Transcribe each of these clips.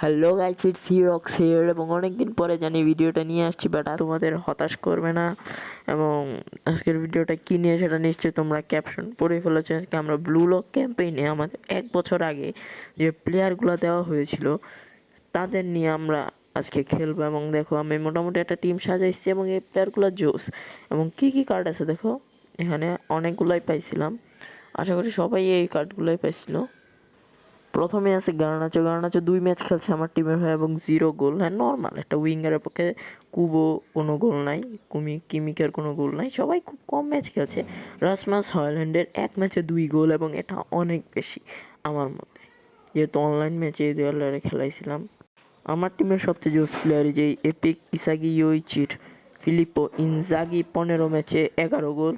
Hello guys, it's হিরক্স here এবং অনেকদিন পরে জানি ভিডিওটা নিয়ে আসছি, বাট তোমাদের হতাশ করবে না। এবং আজকের ভিডিওটা কী নিয়ে সেটা নিশ্চয়ই তোমরা ক্যাপশন পড়ে ফেলেছো। আজকে আমরা ব্লু লক ক্যাম্পেইনে আমাদের 1 বছর আগে যে প্লেয়ারগুলো দেওয়া হয়েছিল তাদের নিয়ে আমরা আজকে খেলবো। এবং দেখো, আমি মোটামুটি একটা টিম সাজাইছি এবং এই প্লেয়ারগুলো জোস। এবং কী কী কার্ড আছে দেখো, এখানে অনেকগুলোই পাইছিলাম। আশা করি সবাই এই কার্ডগুলোই পাইছিল। প্রথমে আছে গার্নাচো। গার্নাচো 2 ম্যাচ খেলছে আমার টিমের হয়ে এবং 0 গোল। হ্যাঁ, নর্মাল একটা উইঙ্গারের পক্ষে। কুবো কোনো গোল নাই, কিমিকের কোনো গোল নাই, সবাই খুব কম ম্যাচ খেলছে। রাসমাস হয়ল্যান্ডের 1 ম্যাচে 2 গোল এবং এটা অনেক বেশি আমার মতে, যেহেতু অনলাইন ম্যাচে এই দুয়ারে খেলাইছিলাম। আমার টিমের সবচেয়ে জোস প্লেয়ার যে এপিক ইসাগি ইয়োইচির ফিলিপো ইনজাগি 15 ম্যাচে 11 গোল।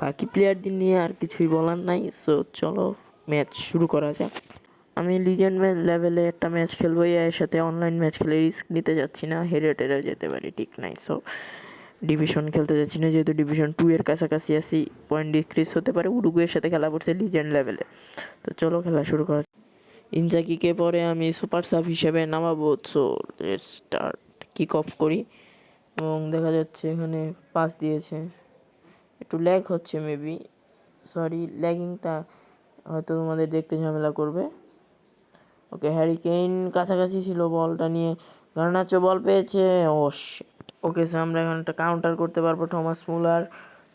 বাকি প্লেয়ারদের নিয়ে আর কিছুই বলার নাই। সো চলো ম্যাচ শুরু করা যাক। আমি লিজেন্ড লেভেলে একটা ম্যাচ খেলবো, এর সাথে অনলাইন ম্যাচ খেলে রিস্ক নিতে যাচ্ছি না, হেরে টেরে যেতে পারি, ঠিক নাই। সো ডিভিশন খেলতে যাচ্ছি না, যেহেতু ডিভিশন 2 এর কাছাকাছি আসি, পয়েন্ট ডিক্রিজ হতে পারে। উরুগুয়ের সাথে খেলা পড়ছে লিজেন্ড লেভেলে। তো চলো খেলা শুরু করা। ইনজাগিকে পরে আমি সুপার সাব হিসেবে নামাবো। So let's start, kick off করি। এবং দেখা যাচ্ছে এখানে পাস দিয়েছে, একটু ল্যাগ হচ্ছে মেবি, সরি। ল্যাগিংটা হয়তো তোমাদের দেখতে ঝামেলা করবে। ওকে, হ্যারি কেইন কাছাকাছি ছিল বলটা নিয়ে। গার্নাচো বল পেয়েছে। ও শিট। ওকে, সো আমরা এখন একটা কাউন্টার করতে পারবো। Thomas Muller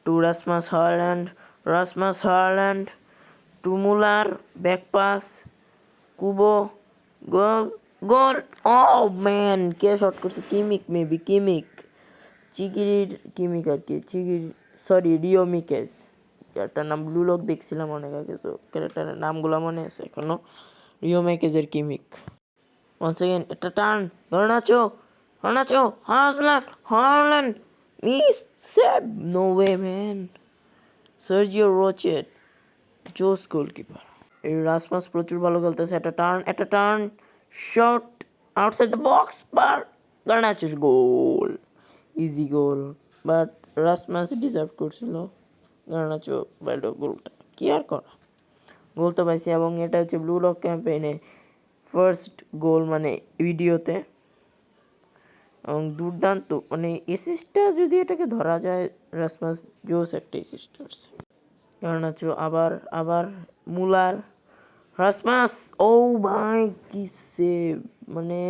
to Rasmus Hojlund. Rasmus Hojlund to Muller, back pass, Kubo, goal, goal. Oh man, কে শট করছে? কিমিক মেবি, কিমিক, চিগির কিমিক আর কি, Chigiri, sorry, Reo Mikage. Character নাম ব্লু লক দেখছিলাম অনেক আগে, তো ক্যারেক্টারের নামগুলো মনে আছে এখনো। রিও মেকেজের কিমিক। Once again, it's a turn. Garnacho, Garnacho, Haaland, miss, save. No way, man. Sergio Roche, Jose goalkeeper. এই রাসমাস প্রচুর ভালো খেলতেছে। একটা turn, shot, outside the box, bar, গার্নাচোর goal, easy goal. But Rasmus deserve করছিল, গার্নাচো বাইলো গোলটা, কি আর করা। গোল তো পাইছি এবং এটা হচ্ছে ব্লু লক ক্যাম্পেইনে ফার্স্ট গোল মানে ভিডিওতে। এবং দুর্দান্ত, মানে এসিস্টটা যদি এটাকে ধরা যায়, রাসমাস জোস একটা এসিস্ট করছে। কারণ হচ্ছে আবার আবার মুলার, রাসমাস, ও ভাই কি সেভ! মানে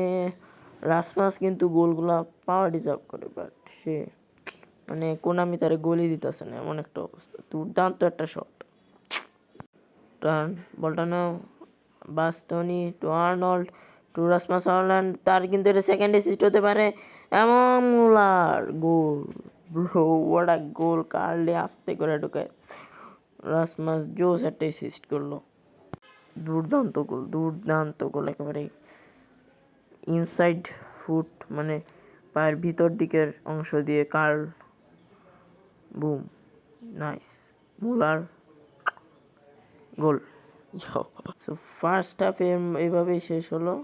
রাসমাস কিন্তু গোলগুলা পাওয়া ডিজার্ভ করে, বাট সে মানে কোনামি তারে গোলই দিতেছে না, এমন একটা অবস্থা। দুর্দান্ত একটা শট। টার্ন, বলটা নাও, Bastoni to Arnold to Rasmus Hojlund. তার কিন্তু এটা সেকেন্ড অ্যাসিস্ট হতে পারে। এমন Muller goal, bro what a goal! কার্লে আস্তে করে ঢুকে রাসমাস জোস একটা অ্যাসিস্ট করলো। দুর্দান্ত গোল, দুর্দান্ত গোল একেবারে ইনসাইড ফুট, মানে পায়ের ভিতর দিকের অংশ দিয়ে কার্ল, বুম, নাইস। মুলার গোল। সো ফার্স্ট হাফে এইভাবেই শেষ হলো।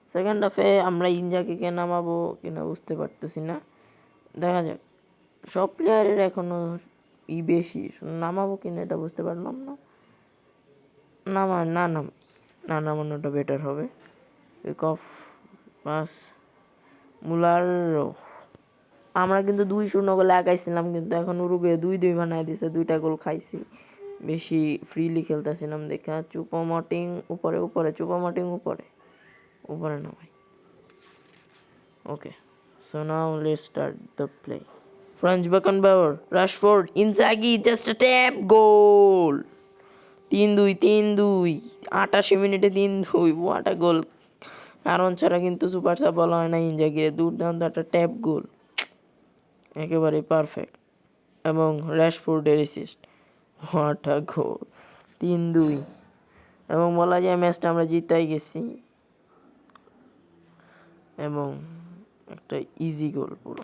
সেকেন্ড হাফে আমরা ইনজাগিকে নামাবো কিনা বুঝতে পারতেছি না, দেখা যাক। সব প্লেয়ারের এখনও বেশি, নামাবো কিনা এটা বুঝতে পারলাম না। নামানোটা বেটার হবে। উইক অফ পাস, মুলার। আমরা কিন্তু 2-0 গোলে আগাইছিলাম, কিন্তু এখন উরুগুয়ে 2-2 বানায় দিছে, 2টা গোল খাইছি। বেশি ফ্রিলি খেলতেছিলাম দেখা। চুপোমটিং উপরে উপরে, চুপোমটিং উপরে উপরে না ভাই। Okay, so now let's start the play. Franz Beckenbauer, Rashford, Inzaghi, just a tap, goal. 3-2, 3-2, 88 মিনিটে 3-2, হোয়াট আ গোল! কারণ ছাড়া কিন্তু সুপার সাব বলা হয় না ইনজাগিরে। দুর্দান্ত একটা ট্যাপ গোল, একেবারে পারফেক্ট। এবং রাশফোর্ডের অ্যাসিস্ট, হোয়াট আ গোল! 3-2, এবং বলা যায় ম্যাচটা আমরা জিতাই গেছি। এবং একটা ইজি গোল পুরো।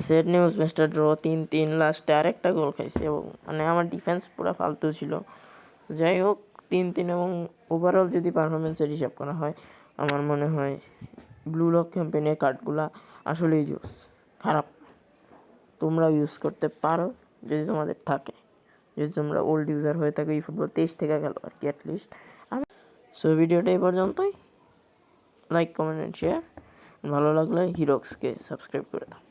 সেট নিউজ, ম্যাচটা ড্র 3-3। লাস্টে আরেকটা গোল খাইছে এবং মানে আমার ডিফেন্স পুরো ফালতু ছিল। যাই হোক, 3-3। এবং ওভারঅল যদি পারফরমেন্সের হিসাব করা হয়, আমার মনে হয় ব্লু লক ক্যাম্পেইনের কার্ডগুলা আসলেই জোস, খারাপ। তোমরা ইউজ করতে পারো যদি তোমাদের থাকে, যদি তোমরা ওল্ড ইউজার হয়ে থাকো, এই ফুটবল 23 থেকে খেলো আর কি অ্যাটলিস্ট। সো ভিডিওটা এই পর্যন্তই। Like comment and share. ভালো লাগলে হিরক্সকে সাবস্ক্রাইব করে দাও।